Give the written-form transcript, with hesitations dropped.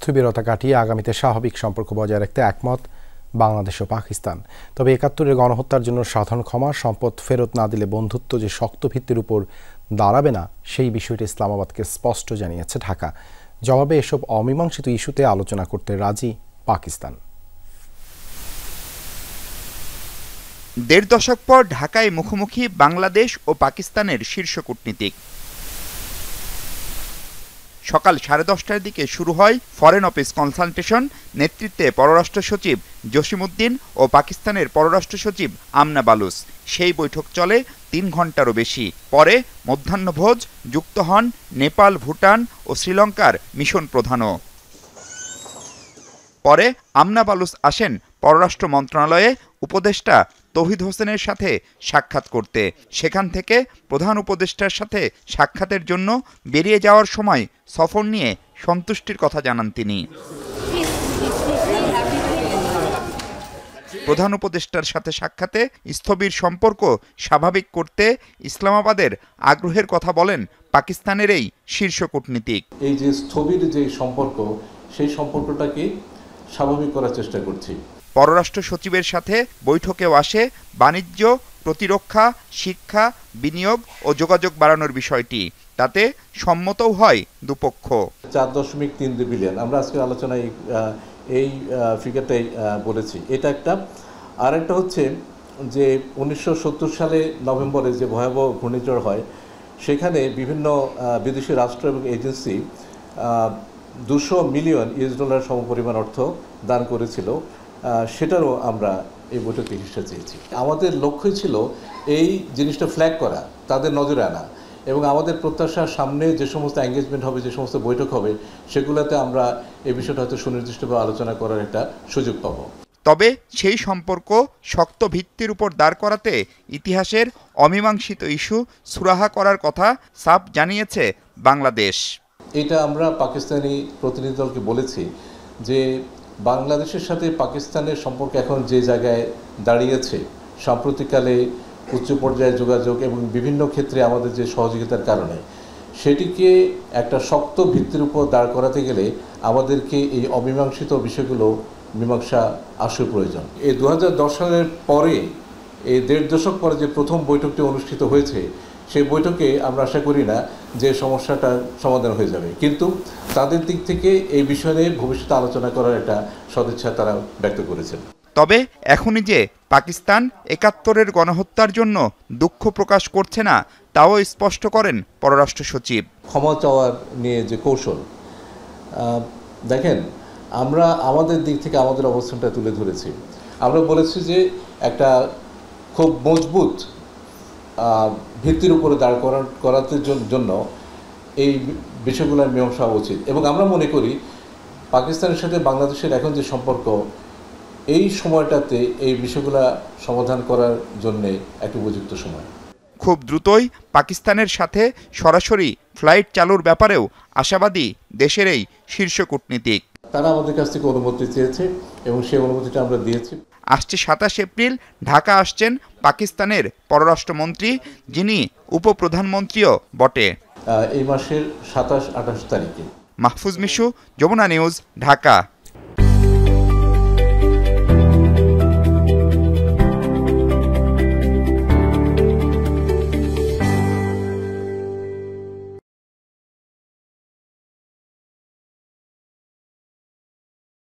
স্থবিরতা কাটিয়ে আগামীতে স্বাভাবিক সম্পর্ক বজায় রাখতে একমত বাংলাদেশ ও পাকিস্তান। তবে ৭১-এর গণহত্যার জন্য সাধারণ ক্ষমা, সম্পদ ফেরত না দিলে বন্ধুত্ব যে শক্ত ভিত্তির উপর দাঁড়াবে না, সেই বিষয়টি ইসলামাবাদকে স্পষ্ট জানিয়েছে ঢাকা। জবাবে এসব অমীমাংসিত ইস্যুতে আলোচনা করতে রাজি পাকিস্তান। ১.৫ দশক পর ঢাকায় মুখোমুখি বাংলাদেশ ও পাকিস্তানের শীর্ষ কূটনীতিক। সকাল 10:30টার দিকে শুরু হয় ফরেন অফিস কনসালটেশন। নেতৃত্বে পররাষ্ট্র সচিব জসিমউদ্দিন ও পাকিস্তানের পররাষ্ট্র সচিব আমনা বালুচ। সেই বৈঠক চলে ৩ ঘণ্টারও বেশি। পরে মধ্যাহ্নভোজ। যুক্ত হন নেপাল, ভুটান ও শ্রীলঙ্কার মিশন প্রধানও। পরে আমনা বালুচ আসেন পররাষ্ট্র মন্ত্রণালয়ে উপদেষ্টা তৌহিদ হোসেনের সাথে সাক্ষাৎ করতে। সেখান থেকে প্রধান উপদেষ্টার সাথে সাক্ষাতের জন্য বেরিয়ে যাওয়ার সময় সফর নিয়ে সন্তুষ্টির কথা জানান তিনি। প্রধান উপদেষ্টার সাথে সাক্ষাতে স্থবির সম্পর্ক স্বাভাবিক করতে ইসলামাবাদের আগ্রহের কথা বলেন পাকিস্তানের এই শীর্ষ কূটনীতিক। এই যে স্থবির যে সম্পর্ক, সেই সম্পর্কটাকে স্বাভাবিক করার চেষ্টা করছি। পররাষ্ট্র সচিবের সাথে বৈঠকেও আসে বাণিজ্য, প্রতিরক্ষা, শিক্ষা, বিনিয়োগ ও যোগাযোগ বাড়ানোর বিষয়টি। তাতে সম্মতও হয় দুপক্ষ। 4.3 বিলিয়ন আমরা আজকের আলোচনায় এই ফিগারটাই বলেছি। এটা একটা। আর একটা হচ্ছে যে 1970 সালে নভেম্বরে যে ভয়াবহ ঘূর্ণিঝড় হয়, সেখানে বিভিন্ন বিদেশি রাষ্ট্র এবং এজেন্সি $200 মিলিয়ন সমপরিমাণ অর্থ দান করেছিল। সেটারও আমরা এই বৈঠকে হিস্সা চেয়েছি। আমাদের লক্ষ্যই ছিল এই জিনিসটা ফ্ল্যাগ করা, তাদের নজরে আনা, এবং আমাদের প্রত্যাশার সামনে যে সমস্ত এঙ্গেজমেন্ট হবে, যে সমস্ত বৈঠক হবে, সেগুলোতে আমরা এই বিষয়টা হয়তো সুনির্দিষ্টভাবে আলোচনা করার একটা সুযোগ পাব। তবে সেই সম্পর্ক শক্ত ভিত্তির উপর দাঁড় করাতে ইতিহাসের অমীমাংসিত ইস্যু সুরাহা করার কথা সাফ জানিয়েছে বাংলাদেশ। এটা আমরা পাকিস্তানি প্রতিনিধি দলকে বলেছি যে বাংলাদেশের সাথে পাকিস্তানের সম্পর্ক এখন যে জায়গায় দাঁড়িয়েছে, সাম্প্রতিককালে উচ্চ পর্যায়ে যোগাযোগ এবং বিভিন্ন ক্ষেত্রে আমাদের যে সহযোগিতার কারণে, সেটিকে একটা শক্ত ভিত্তির উপর দাঁড় করাতে গেলে আমাদেরকে এই অমীমাংসিত বিষয়গুলো মীমাংসা আসল প্রয়োজন। এই 2010 সালের পরে, এই 1.5 দশক পরে যে প্রথম বৈঠকটি অনুষ্ঠিত হয়েছে, সেই বৈঠকে আমরা আশা করি না যে সমস্যাটার সমাধান হয়ে যাবে, কিন্তু তাদের দিক থেকে এই বিষয়ে ভবিষ্যতে আলোচনা করার একটা সদিচ্ছা তারা ব্যক্ত করেছেন। তবে এখনই যে পাকিস্তান ৭১-এর গণহত্যার জন্য দুঃখ প্রকাশ করছে না, তাও স্পষ্ট করেন পররাষ্ট্র সচিব। ক্ষমা চাওয়ার নিয়ে যে কৌশল, দেখেন, আমরা আমাদের দিক থেকে আমাদের অবস্থানটা তুলে ধরেছি। আমরা বলেছি যে একটা খুব মজবুত ভিত্তির উপরে দাঁড় করাতে জন্য এই বিষয়গুলোর মীমাংসা উচিত, এবং আমরা মনে করি পাকিস্তানের সাথে বাংলাদেশের এখন যে সম্পর্ক, এই সময়টাতে এই বিষয়গুলো সমাধান করার জন্যে একটা উপযুক্ত সময়। খুব দ্রুতই পাকিস্তানের সাথে সরাসরি ফ্লাইট চালুর ব্যাপারেও আশাবাদী দেশের এই শীর্ষ কূটনীতিক। তারা আমাদের কাছ থেকে অনুমতি চেয়েছে এবং সেই অনুমতিটা আমরা দিয়েছি। আসছে 27 এপ্রিল ঢাকা আসছেন পাকিস্তানের পররাষ্ট্রমন্ত্রী, যিনি উপপ্রধানমন্ত্রীও বটে। এই মাসের 27-28 তারিখে। মাহফুজ মিশু, যমুনা নিউজ, ঢাকা।